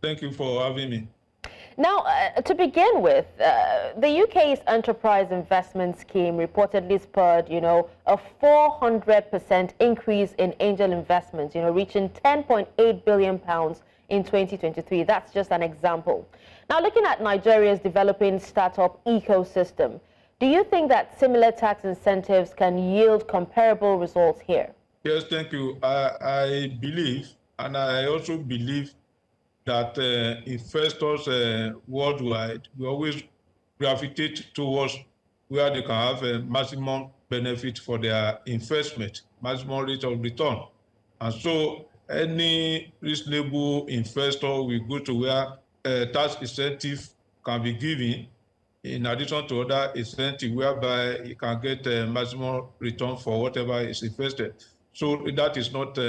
Thank you for having me. Now, to begin with, the UK's enterprise investment scheme reportedly spurred, a 400% increase in angel investments, reaching £10.8 billion in 2023. That's just an example. Now, looking at Nigeria's developing startup ecosystem, do you think that similar tax incentives can yield comparable results here? Yes, thank you. I believe, and I also believe that investors worldwide will always gravitate towards where they can have a maximum benefit for their investment, maximum rate of return. And so any reasonable investor will go to where tax incentive can be given in addition to other incentive whereby you can get a maximum return for whatever is invested. So that is not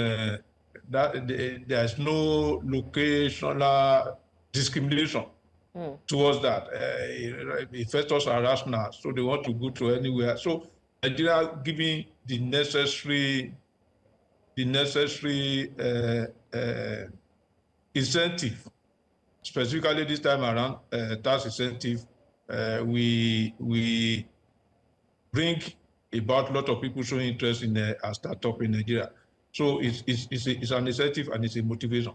there's no locational discrimination towards that. Investors are rational, so they want to go to anywhere. So Nigeria giving the necessary incentive, specifically this time around tax incentive, we bring about a lot of people showing interest in a startup in Nigeria. So it's an incentive and it's a motivation.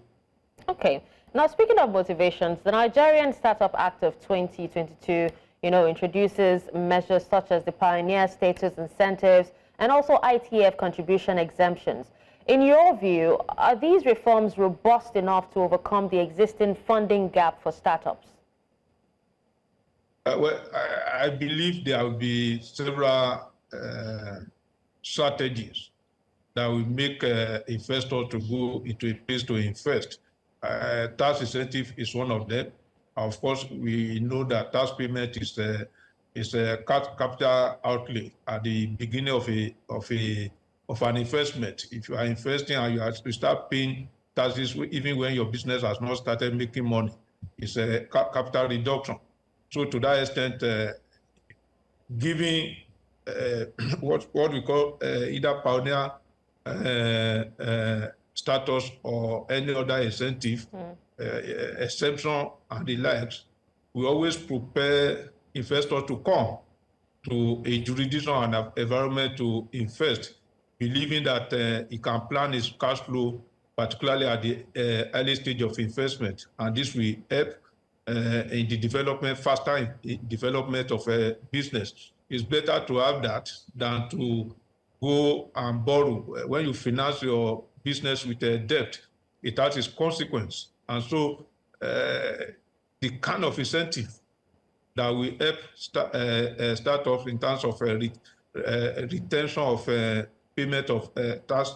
Okay. Now, speaking of motivations, the Nigerian Startup Act of 2022, introduces measures such as the pioneer status incentives and also ITF contribution exemptions. In your view, are these reforms robust enough to overcome the existing funding gap for startups? Well, I believe there will be several strategies that will make investors to go into a place to invest. Tax incentive is one of them. Of course, we know that tax payment is a capital outlay at the beginning of an investment. If you are investing and you start paying taxes even when your business has not started making money, it's a capital reduction. So to that extent, giving what we call either pioneer status or any other incentive, exception and the likes, we always prepare investors to come to a jurisdiction and environment to invest, believing that he can plan his cash flow, particularly at the early stage of investment. And this will help in the development, faster development of a business. It's better to have that than to go and borrow. When you finance your business with a debt, it has its consequence. And so the kind of incentive that will help startups in terms of retention of payment of tax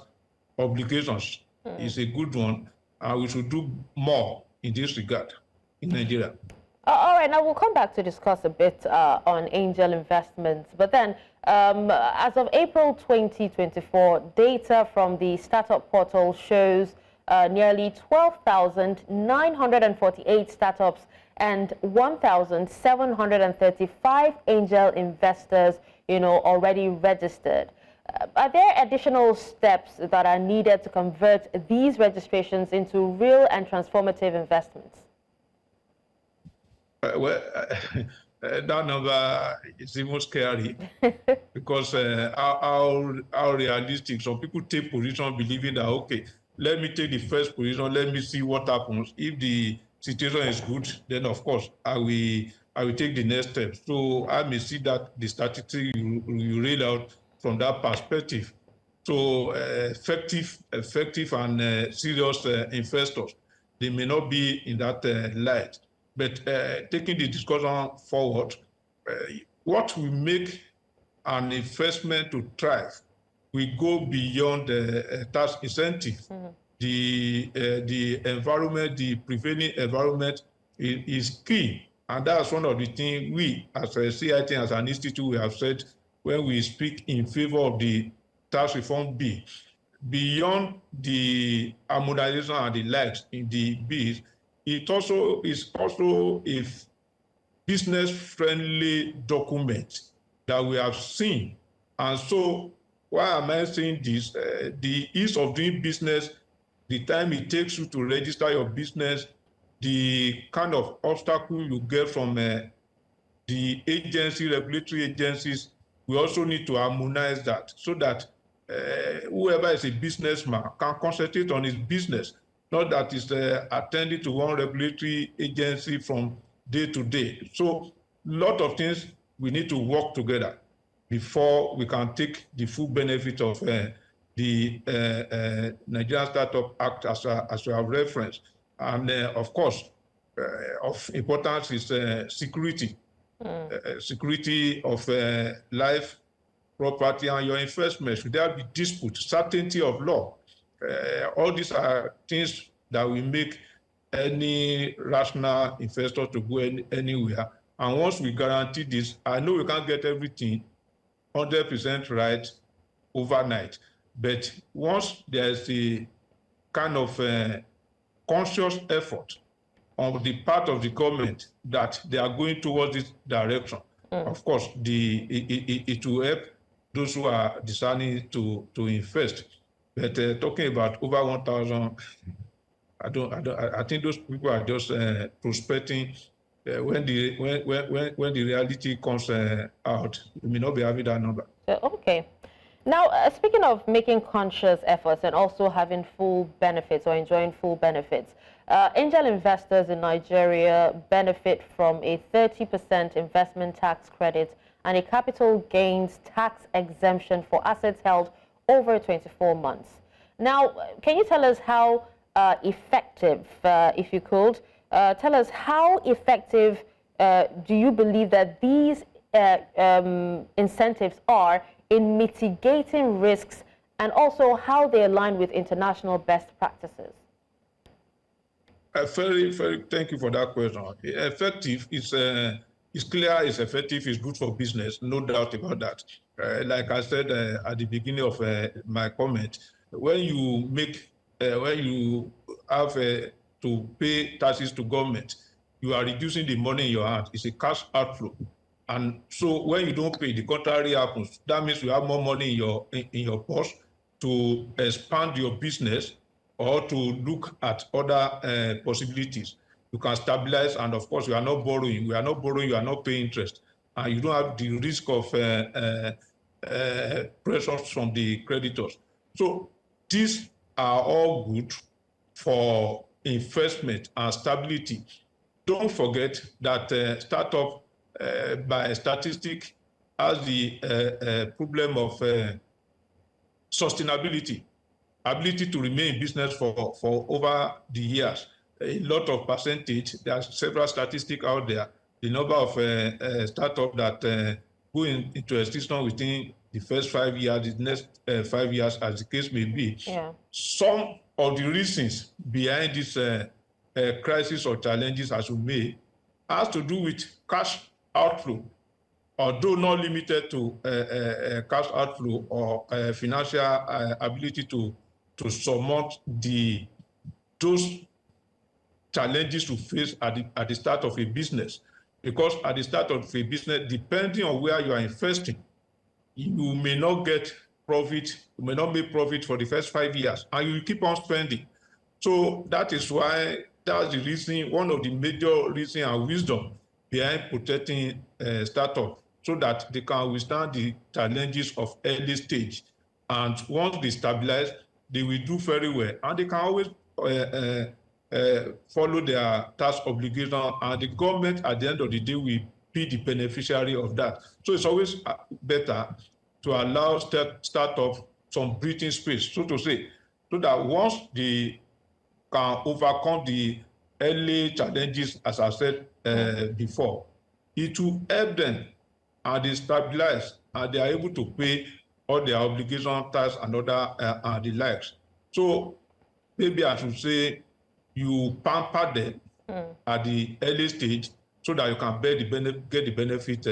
obligations is a good one, and we should do more in this regard in Nigeria. All right, now we'll come back to discuss a bit on angel investments. But then, as of April 2024, data from the startup portal shows nearly 12,948 startups and 1,735 angel investors, already registered. Are there additional steps that are needed to convert these registrations into real and transformative investments? That number is even scary because how realistic. Some people take position believing that, okay, let me take the first position, let me see what happens. If the situation is good, then of course I will take the next step. So I may see that the statistics you read out from that perspective. So effective and serious investors, they may not be in that light. But taking the discussion forward, what will make an investment to thrive, we go beyond the tax incentive. The environment, the prevailing environment is key. And that's one of the things we, as a CITN, as an institute, we have said when we speak in favor of the tax reform bill. Beyond the harmonization and the likes in the bills, it also is also a business-friendly document that we have seen. And so why am I saying this? The ease of doing business, the time it takes you to register your business, the kind of obstacle you get from the regulatory agencies, we also need to harmonize that so that whoever is a businessman can concentrate on his business, not that is attending to one regulatory agency from day to day. So a lot of things we need to work together before we can take the full benefit of the Nigerian Startup Act as we have referenced. And of course, of importance is security. Security of life, property, and your investment. Should there be dispute, certainty of law? All these are things that will make any rational investor to go anywhere. And once we guarantee this, I know we can't get everything 100% right overnight, but once there's a kind of conscious effort on the part of the government that they are going towards this direction, of course, it will help those who are deciding to invest. But talking about over 1,000, I think those people are just prospecting. When the reality comes out, we may not be having that number. Okay. Now, speaking of making conscious efforts and also having full benefits or enjoying full benefits, angel investors in Nigeria benefit from a 30% investment tax credit and a capital gains tax exemption for assets held over 24 months. Now, can you tell us how effective, if you could, tell us how effective do you believe that these incentives are in mitigating risks and also how they align with international best practices? Thank you for that question. Effective is clear, it's effective, it's good for business, no doubt about that. Like I said at the beginning of my comment, when you have to pay taxes to government, you are reducing the money in your hand. It's a cash outflow. And so when you don't pay, the contrary happens. That means you have more money in your purse to expand your business or to look at other possibilities. You can stabilize, and of course, you are not borrowing. We are not borrowing, you are not paying interest. And you don't have the risk of pressures from the creditors. So these are all good for investment and stability. Don't forget that startup, by statistic, has the problem of sustainability, ability to remain in business for over the years. A lot of percentage, there are several statistics out there, the number of startups that go into extinction within the first 5 years, the next 5 years, as the case may be. Yeah. Some of the reasons behind this crisis or challenges, as we may, has to do with cash outflow, although not limited to cash outflow or financial ability to surmount those challenges to face at the start of a business. Because at the start of a business, depending on where you are investing, you may not get profit, you may not make profit for the first 5 years, and you keep on spending. So that is why, that's the reason, one of the major reasons and wisdom behind protecting startups, so that they can withstand the challenges of early stage. And once they stabilize, they will do very well. And they can always follow their tax obligation, and the government at the end of the day will be the beneficiary of that. So it's always better to allow startups some breathing space, so to say, so that once they can overcome the early challenges, as I said before, it will help them, and they stabilize, and they are able to pay all their obligation, tax, and other and the likes. So maybe I should say you pamper them at the early stage so that you can get the benefit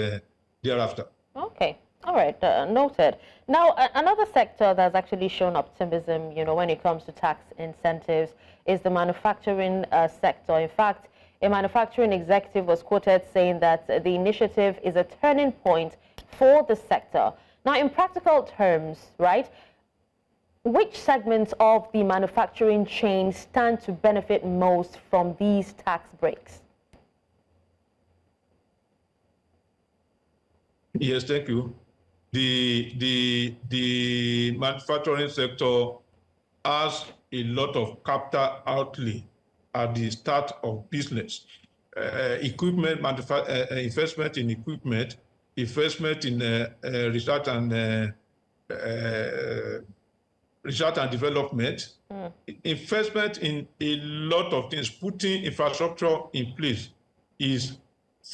thereafter. Okay. All right, noted. Now, another sector that's actually shown optimism, when it comes to tax incentives is the manufacturing sector. In fact, a manufacturing executive was quoted saying that the initiative is a turning point for the sector. Now, in practical terms, right, Which segments of the manufacturing chain stand to benefit most from these tax breaks? Yes, thank you. The manufacturing sector has a lot of capital outlay at the start of business. Equipment, investment in equipment, investment in research and development, investment in a lot of things, putting infrastructure in place is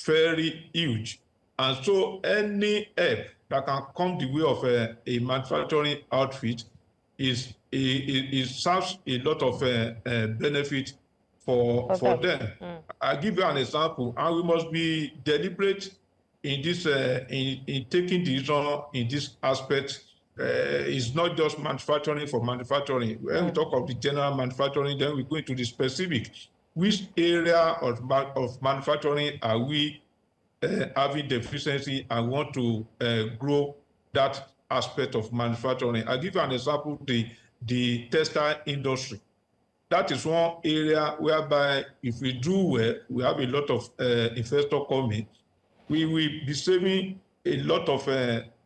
very huge. And so any help that can come the way of a manufacturing outfit is serves a lot of benefit for them. I'll give you an example, and we must be deliberate in this in taking decision in this aspect. It's not just manufacturing for manufacturing. When we talk of the general manufacturing, then we go into the specific. Which area of manufacturing are we having deficiency and want to grow that aspect of manufacturing? I'll give you an example, the textile industry. That is one area whereby if we do well, we have a lot of investor coming. We will be saving a lot of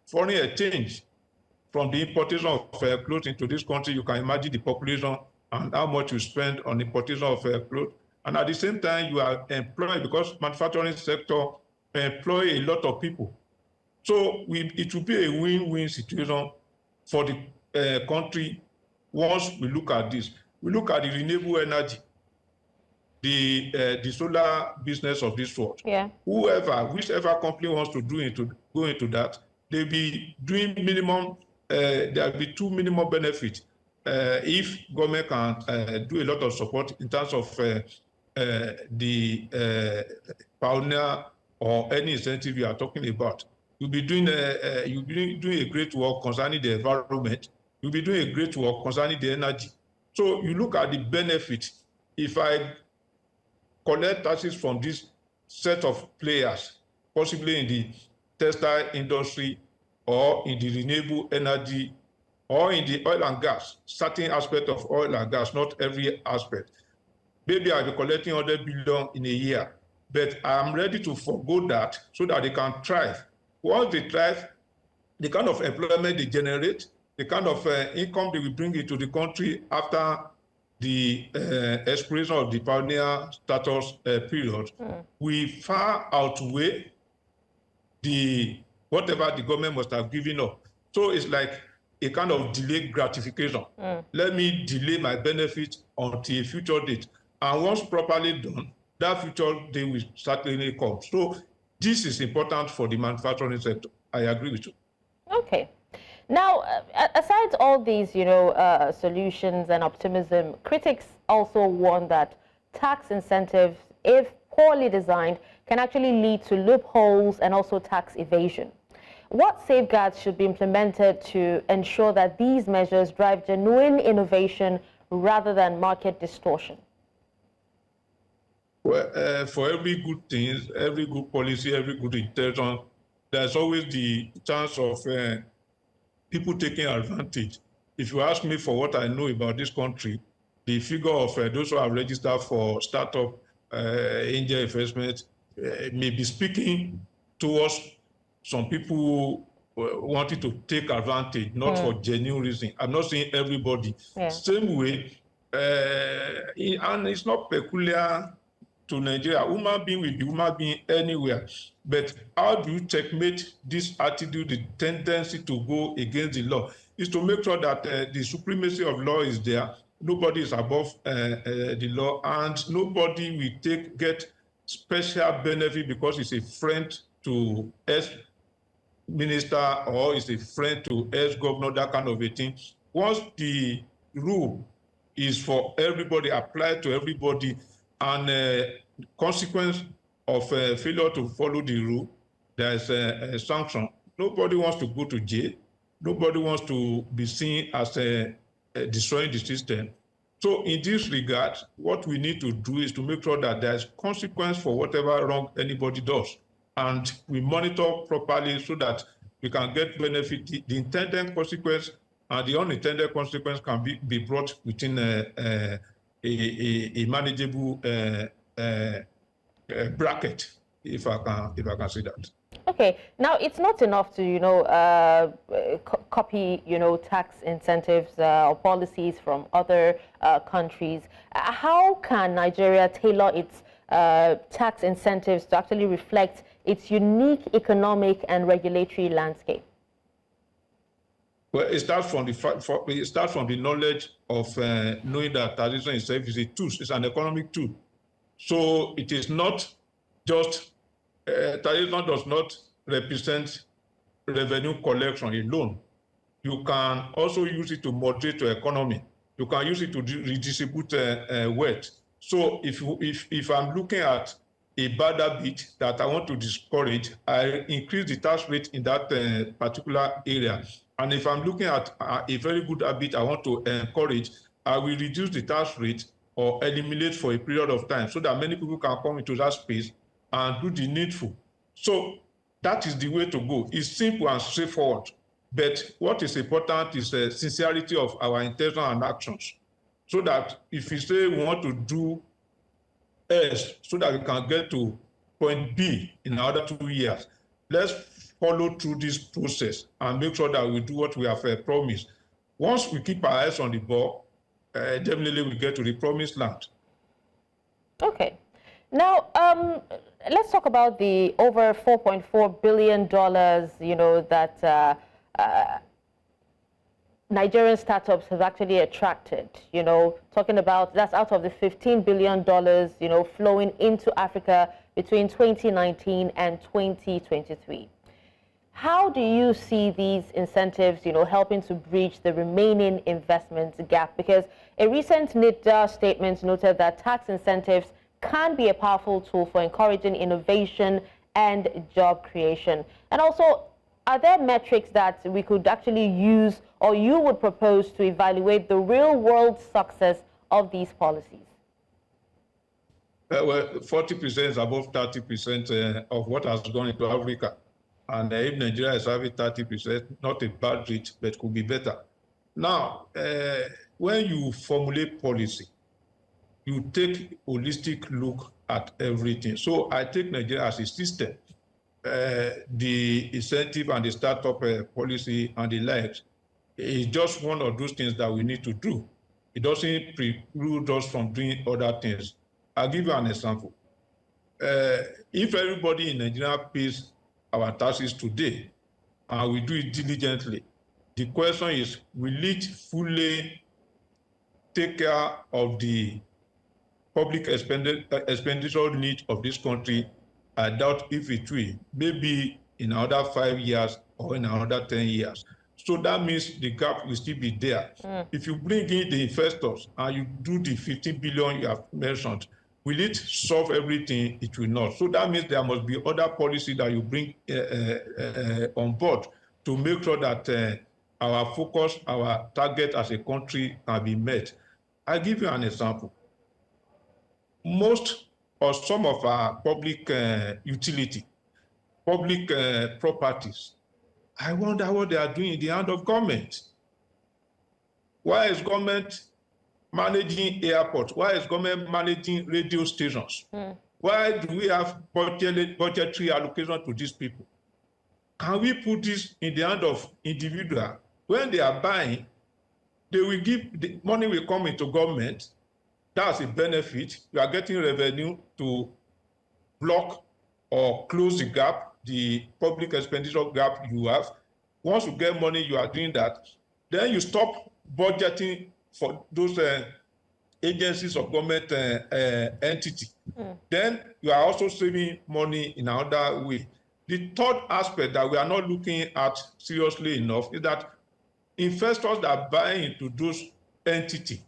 foreign exchange from the importation of clothes into this country. You can imagine the population and how much you spend on importation of clothes. And at the same time, you are employed, because manufacturing sector employ a lot of people. So it will be a win-win situation for the country once we look at this. We look at the renewable energy, the solar business of this world. Yeah. Whichever company wants to go into that, they'll be doing minimum. There'll be two minimum benefits if government can do a lot of support in terms of the pioneer or any incentive you are talking about. You'll be doing a great work concerning the environment. You'll be doing a great work concerning the energy. So you look at the benefit. If I collect taxes from this set of players, possibly in the textile industry or in the renewable energy or in the oil and gas, certain aspect of oil and gas, not every aspect, maybe I'll be collecting 100 billion in a year, but I'm ready to forego that so that they can thrive. Once they thrive, the kind of employment they generate, the kind of income they will bring into the country after the expiration of the pioneer status period, will far outweigh whatever the government must have given up. So it's like a kind of delayed gratification. Let me delay my benefit until a future date. And once properly done, that future day will certainly come. So this is important for the manufacturing sector. I agree with you. Okay. Now, aside all these, solutions and optimism, critics also warn that tax incentives, if poorly designed, can actually lead to loopholes and also tax evasion. What safeguards should be implemented to ensure that these measures drive genuine innovation rather than market distortion? Well, for every good thing, every good policy, every good intention, there's always the chance of people taking advantage. If you ask me for what I know about this country, the figure of those who have registered for startup angel investment may be speaking towards some people wanting to take advantage, not for genuine reason. I'm not saying everybody. Yeah. Same way, and it's not peculiar to Nigeria. Human being will be human being anywhere. But how do you checkmate this attitude, the tendency to go against the law? Is to make sure that the supremacy of law is there. Nobody is above the law, and nobody will get special benefit because he's a friend to ex-minister or is a friend to ex-governor, that kind of a thing. Once the rule is for everybody, applied to everybody, and consequence of failure to follow the rule, there's a sanction. Nobody wants to go to jail. Nobody wants to be seen as destroying the system. So in this regard, what we need to do is to make sure that there's consequence for whatever wrong anybody does. And we monitor properly so that we can get benefit. The intended consequence and the unintended consequence can be brought within a manageable bracket, if I can say that. Okay, now it's not enough to, copy, tax incentives or policies from other countries. How can Nigeria tailor its tax incentives to actually reflect its unique economic and regulatory landscape? Well, it starts from the knowledge of knowing that taxation itself is a tool, it's an economic tool. So it is not just taxation does not represent revenue collection alone. You can also use it to moderate your economy. You can use it to redistribute wealth. So if I'm looking at a bad habit that I want to discourage, I increase the tax rate in that particular area. And if I'm looking at a very good habit I want to encourage, I will reduce the tax rate or eliminate for a period of time so that many people can come into that space and do the needful. So that is the way to go. It's simple and straightforward. But what is important is the sincerity of our intention and actions. So that if we say we want to do S so that we can get to point B in another 2 years, let's follow through this process and make sure that we do what we have promised. Once we keep our eyes on the ball, definitely we get to the promised land. Okay. Now, let's talk about the over $4.4 billion, that Nigerian startups have actually attracted, talking about that's out of the $15 billion, flowing into Africa between 2019 and 2023. How do you see these incentives, helping to bridge the remaining investment gap? Because a recent NIDA statement noted that tax incentives can be a powerful tool for encouraging innovation and job creation. And also, are there metrics that we could actually use or you would propose to evaluate the real-world success of these policies? Well, 40% is above 30% of what has gone into Africa. And if Nigeria is having 30%, not a bad rate, but could be better. Now, when you formulate policy, you take a holistic look at everything. So I take Nigeria as a system. The incentive and the startup policy and the likes is just one of those things that we need to do. It doesn't preclude us from doing other things. I'll give you an example. If everybody in Nigeria pays our taxes today and we do it diligently, the question is, will it fully take care of the public expenditure needs of this country? I doubt if it will, maybe in another 5 years or in another 10 years. So that means the gap will still be there. If you bring in the investors and you do the 15 billion you have mentioned, will it solve everything? It will not. So that means there must be other policy that you bring on board to make sure that our focus, our target as a country can be met. I'll give you an example. Most or some of our public utility, public properties, I wonder what they are doing in the hand of government. Why is government managing airports? Why is government managing radio stations? Why do we have budgetary allocation to these people? Can we put this in the hand of individuals? When they are buying, they will give, the money will come into government. That's a benefit. You are getting revenue to block or close the gap, the public expenditure gap you have. Once you get money, you are doing that. Then you stop budgeting for those agencies of government entity. Then you are also saving money in another way. The third aspect that we are not looking at seriously enough is that investors that are buying into those entities,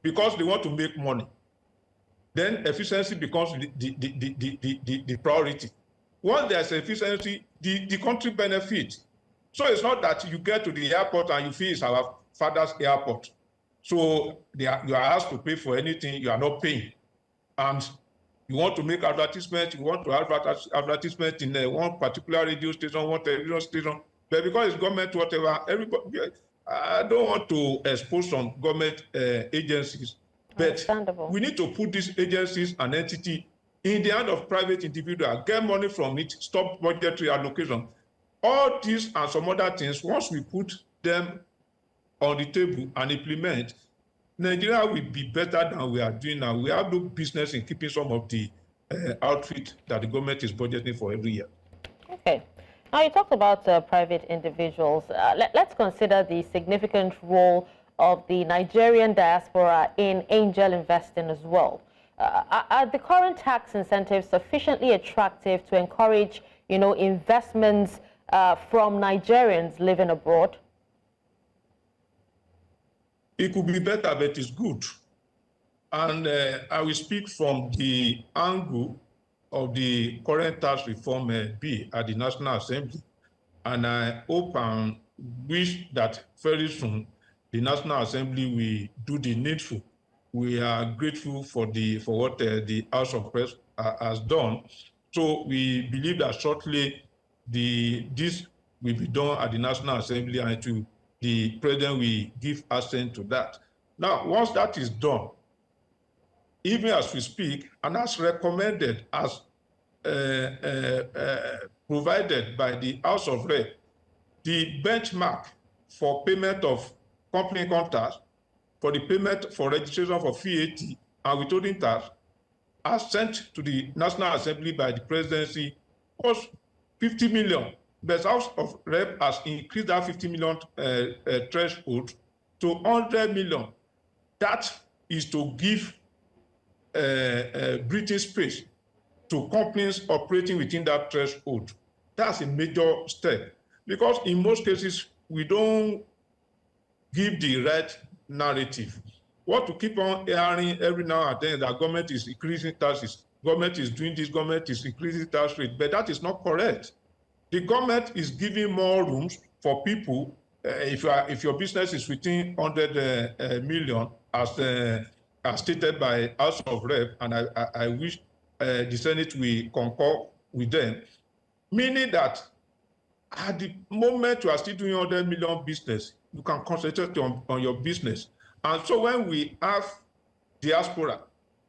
because they want to make money, then efficiency becomes the priority. Once there's efficiency, the country benefits. So it's not that you get to the airport and you feel it's our father's airport. So you are asked to pay for anything, you are not paying. And you want to make advertisement, you want to advertise advertisement in one particular radio station, one television station, But because it's government, whatever, everybody, I don't want to expose some government agencies, but we need to put these agencies and entity in the hand of private individual, get money from it, stop budgetary allocation. All these and some other things, once we put them on the table and implement, Nigeria will be better than we are doing now. We have no business in keeping some of the outfit that the government is budgeting for every year. Okay. Now, you talked about private individuals. Let's consider the significant role of the Nigerian diaspora in angel investing as well. Are the current tax incentives sufficiently attractive to encourage, investments from Nigerians living abroad? It could be better, but it's good. And I will speak from the angle of the current tax reform bill at the National Assembly. And I hope and wish that very soon the National Assembly will do the needful. We are grateful for what the House of Press has done. So we believe that shortly this will be done at the National Assembly, and the President will give assent to that. Now, once that is done, even as we speak, and as recommended, as provided by the House of Rep, the benchmark for payment of company income tax, for the payment for registration for VAT and withholding tax, as sent to the National Assembly by the Presidency, was 50 million. The House of Rep has increased that 50 million threshold to 100 million. That is to give breathing space to companies operating within that threshold. That's a major step, because in most cases, we don't give the right narrative. What to keep on hearing every now and then, that government is increasing taxes, government is doing this, government is increasing tax rate, but that is not correct. The government is giving more rooms for people. If your business is within 100 million, as stated by House of Rep, and I wish the Senate will concur with them, meaning that at the moment you are still doing 100 million business, you can concentrate on your business. And so when we have diaspora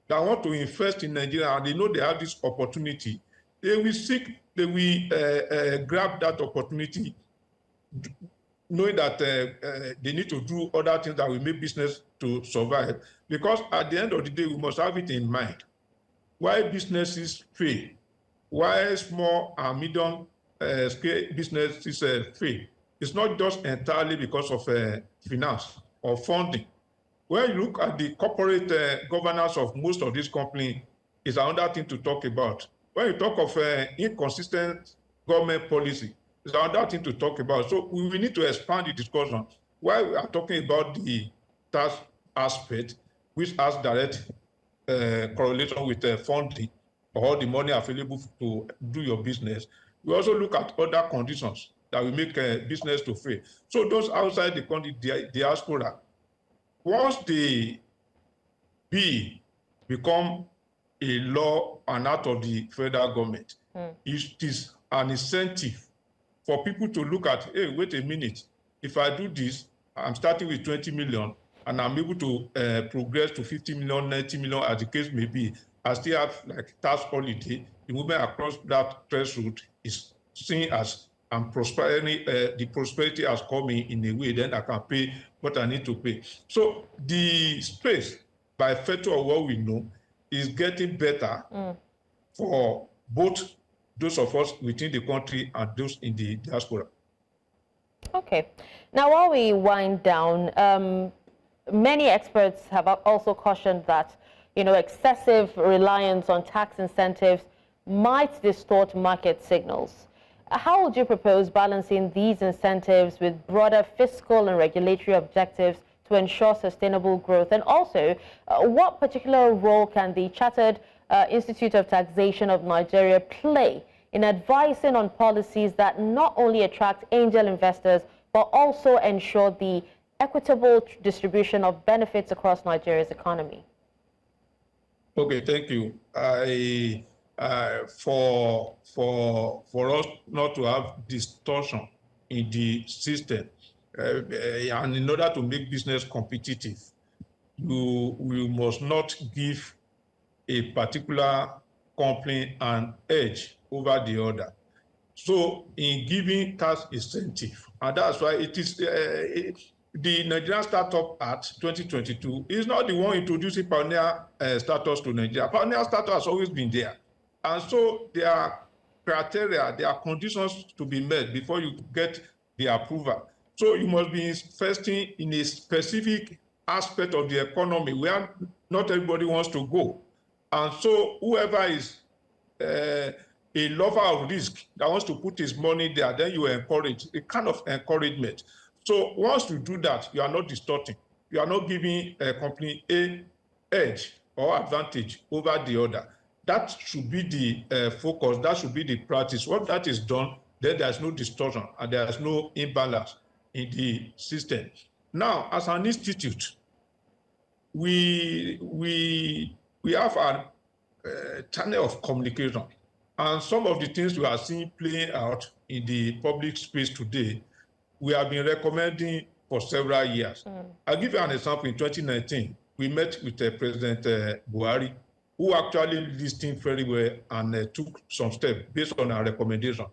that want to invest in Nigeria and they know they have this opportunity, they will grab that opportunity, knowing that they need to do other things that will make business to survive. Because at the end of the day, we must have it in mind. Why businesses fail, why small and medium scale businesses fail, it's not just entirely because of finance or funding. When you look at the corporate governance of most of these companies, it's another thing to talk about. When you talk of inconsistent government policy, it's another thing to talk about. So we need to expand the discussion. While we are talking about the tax aspect, which has direct correlation with funding or the money available to do your business, we also look at other conditions that will make business to fail. So those outside the country, diaspora, once the bill become a law and out of the federal government, it is an incentive for people to look at, hey, wait a minute, if I do this, I'm starting with 20 million, and I'm able to progress to 50 million, 90 million, as the case may be. I still have like tax holiday. The movement across that threshold is seen as the prosperity has come in a way, then I can pay what I need to pay. So the space, by virtue of what we know, is getting better for both those of us within the country and those in the diaspora. Okay. Now, while we wind down, many experts have also cautioned that, excessive reliance on tax incentives might distort market signals. How would you propose balancing these incentives with broader fiscal and regulatory objectives to ensure sustainable growth? And also, what particular role can the Chartered Institute of Taxation of Nigeria play in advising on policies that not only attract angel investors, but also ensure the equitable distribution of benefits across Nigeria's economy? Okay, thank you. For us not to have distortion in the system. And in order to make business competitive, you must not give a particular company an edge over the other. So in giving tax incentive, and that's why it is the Nigerian Startup Act 2022 is not the one introducing pioneer status to Nigeria. Pioneer status has always been there. And so there are criteria, there are conditions to be met before you get the approval. So you must be investing in a specific aspect of the economy where not everybody wants to go. And so whoever is a lover of risk that wants to put his money there, then you encourage, a kind of encouragement. So once you do that, you are not distorting. You are not giving a company an edge or advantage over the other. That should be the focus. That should be the practice. Once that is done, then there's no distortion and there's no imbalance in the system. Now, as an institute, we have a channel of communication. And some of the things we are seeing playing out in the public space today, we have been recommending for several years. I'll give you an example. In 2019, we met with President Buhari, who actually listened very well and took some steps based on our recommendation.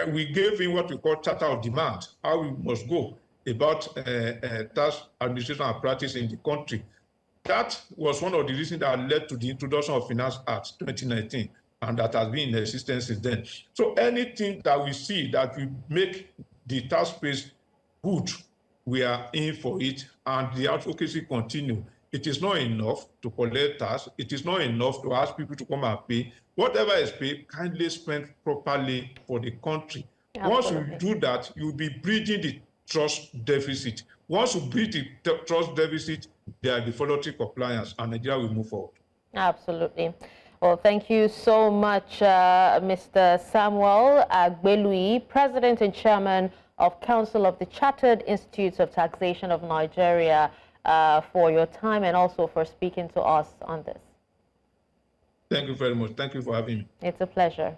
We gave him what we call charter of demand, how we must go about tax administration and practice in the country. That was one of the reasons that led to the introduction of Finance Act 2019, and that has been in existence since then. So anything that we see that will make the tax space good, we are in for it, and the advocacy continue. It is not enough to collect tax. It is not enough to ask people to come and pay. Whatever is paid, kindly spent properly for the country. Absolutely. Once you do that, you'll be bridging the trust deficit. Once you bridge the trust deficit, there will be follow-through compliance, and Nigeria will move forward. Absolutely. Well, thank you so much, Mr. Samuel Agbeluyi, President and Chairman of Council of the Chartered Institutes of Taxation of Nigeria, for your time and also for speaking to us on this. Thank you very much. Thank you for having me. It's a pleasure.